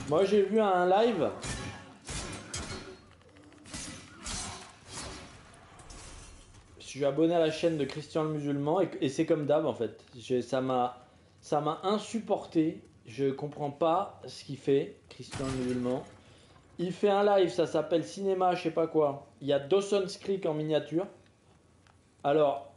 Moi j'ai vu un live. Je suis abonné à la chaîne de Christian le Musulman et c'est comme d'hab en fait. Ça m'a insupporté. Je comprends pas ce qu'il fait, Christian le Musulman. Il fait un live, ça s'appelle Cinéma, je sais pas quoi. Il y a Dawson's Creek en miniature. Alors,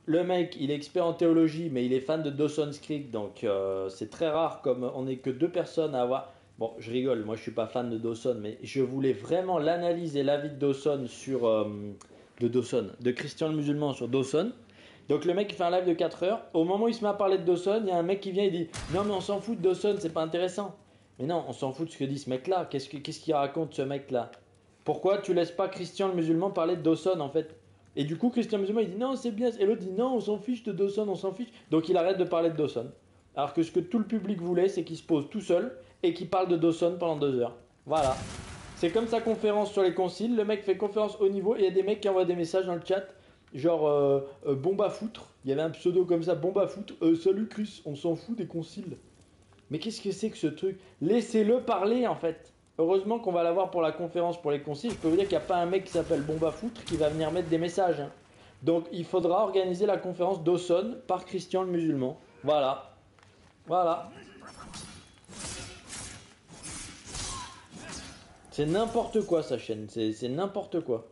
le mec, il est expert en théologie, mais il est fan de Dawson's Creek, donc c'est très rare, comme on n'est que deux personnes à avoir. Bon, je rigole, moi je suis pas fan de Dawson, mais je voulais vraiment l'analyse et l'avis de Dawson sur. De Christian le Musulman sur Dawson. Donc le mec il fait un live de 4 heures. Au moment où il se met à parler de Dawson, il y a un mec qui vient et dit non, mais on s'en fout de Dawson, c'est pas intéressant. Mais non, on s'en fout de ce que dit ce mec là. Qu'est-ce qu'il raconte ce mec là? Pourquoi tu laisses pas Christian le Musulman parler de Dawson en fait? Et du coup, Christian le Musulman il dit non, c'est bien. Et l'autre dit non, on s'en fiche de Dawson, on s'en fiche. Donc il arrête de parler de Dawson. Alors que ce que tout le public voulait, c'est qu'il se pose tout seul et qu'il parle de Dawson pendant 2 heures. Voilà. C'est comme sa conférence sur les conciles. Le mec fait conférence haut niveau et il y a des mecs qui envoient des messages dans le chat. Genre bombe à foutre. Il y avait un pseudo comme ça, bombe à foutre. Salut Chris, on s'en fout des conciles. Mais qu'est-ce que c'est que ce truc? Laissez-le parler en fait. Heureusement qu'on va l'avoir pour la conférence pour les conciles. Je peux vous dire qu'il n'y a pas un mec qui s'appelle bombe à foutre qui va venir mettre des messages. Hein. Donc il faudra organiser la conférence Dawson par Christian le Musulman. Voilà. Voilà. C'est n'importe quoi sa chaîne. C'est n'importe quoi.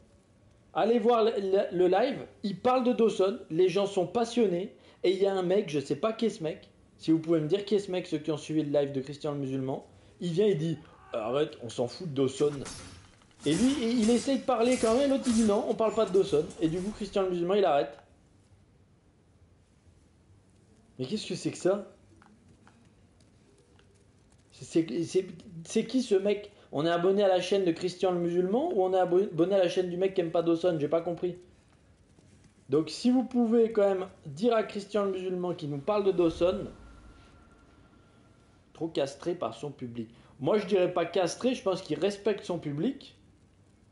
Allez voir le live, il parle de Dawson, les gens sont passionnés, et il y a un mec, je sais pas qui est ce mec, si vous pouvez me dire qui est ce mec, ceux qui ont suivi le live de Christian le Musulman, il vient et dit arrête, on s'en fout de Dawson. Et lui, il essaye de parler quand même, l'autre il dit non, on parle pas de Dawson, et du coup Christian le Musulman il arrête. Mais qu'est-ce que c'est que ça? C'est qui ce mec? On est abonné à la chaîne de Christian le Musulman ou on est abonné à la chaîne du mec qui aime pas Dawson? J'ai pas compris. Donc si vous pouvez quand même dire à Christian le Musulman qui nous parle de Dawson, trop castré par son public. Moi je dirais pas castré, je pense qu'il respecte son public.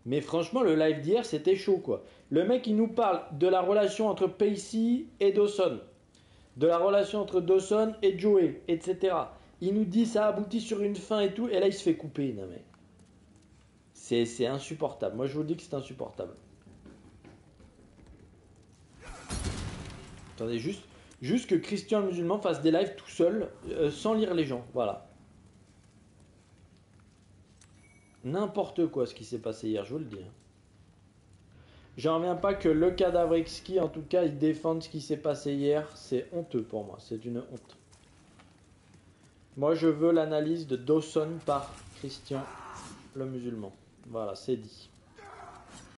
Mais franchement le live d'hier c'était chaud quoi. Le mec il nous parle de la relation entre Pacey et Dawson. De la relation entre Dawson et Joey, etc. Il nous dit ça aboutit sur une fin et tout, et là il se fait couper. Non mais c'est insupportable. Moi je vous dis que c'est insupportable. Attendez, juste que Christian le Musulman fasse des lives tout seul, sans lire les gens. Voilà. N'importe quoi ce qui s'est passé hier, je vous le dis. J'en reviens pas que le cadavre exquis, en tout cas, il défende ce qui s'est passé hier. C'est honteux pour moi, c'est une honte. Moi, je veux l'analyse de Dawson par Christian le Musulman. Voilà, c'est dit.